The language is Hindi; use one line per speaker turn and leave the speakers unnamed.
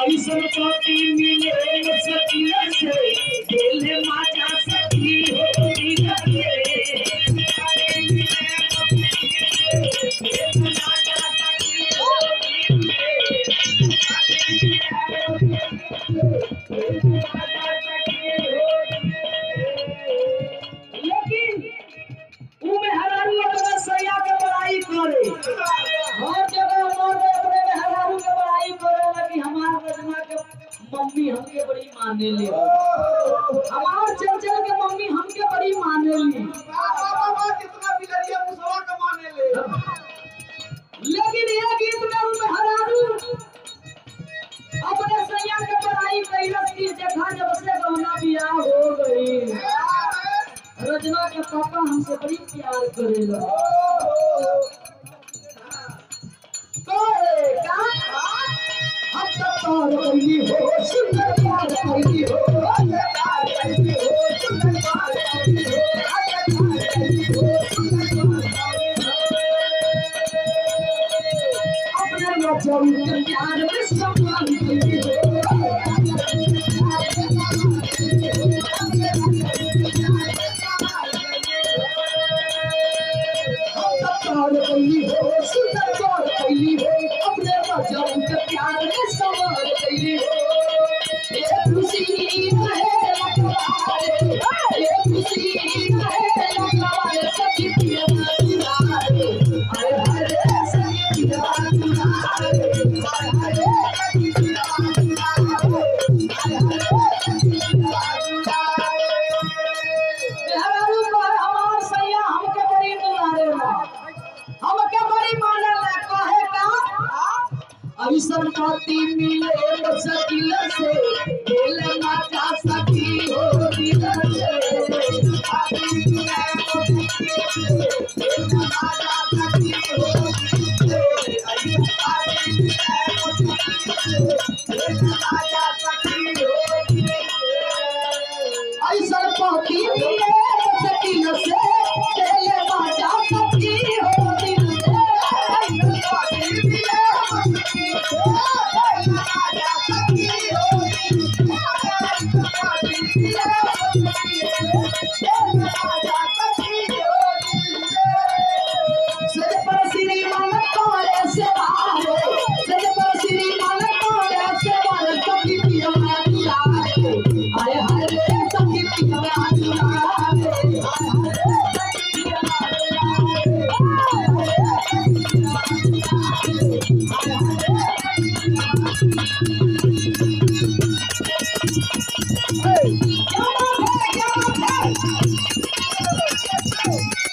ऐसन पति मिले सकिया से दिल माजा सखी होती लगे लेकिन उमे हरारू अपना सैया के बड़ाई करे हर जगह मर्द अपने हरारू के बड़ाई करे लगी हमार रजना के मम्मी हमके बड़ी माने ली हमार चंचल के मम्मी हमके बड़ी माने ली
कितना बिलरिया मुसवा का माने ले
लेकिन ये गीत में उमे हरारू अपने सैया के बड़ाई कैलस की जगह जब से गहना बियाह हो गई रजना के पापा हमसे बड़ी प्यार करेला हम तो प्यार कैली हो सुंदर प्यार कैली हो प्यार कैली हो सुंदर प्यार कैली हो प्यार कैली हो सुंदर अपने नजर के प्यार में सम्मान कैली हो प्यार कैली हो सुंदर प्यार कैली हो अपने नजर के प्यार में सम्मान कैली हो ये खुशी रहे लखवारे ये खुशी रहे लखवारे सखी पिया दुलारे हाय हाय सखी पिया दुलारे हाय हाय सखी पिया दुलारे हाय हाय सखी पिया दुलारे हरारू पर हमार सैया हमके बड़ी दुलारे बा हमके बड़ी माने ला कहे का ऐसन पति मिले सकिल से दिल माचा सखी हो दिल से आदमी दुनिया को दिल माचा सखी हो दिल से ऐसन पति मिले दिल माचा सखी हो दिल से ऐसन पति मिले सकिल से दिल माचा सखी हो दिल से ऐसन पति मिले Hey!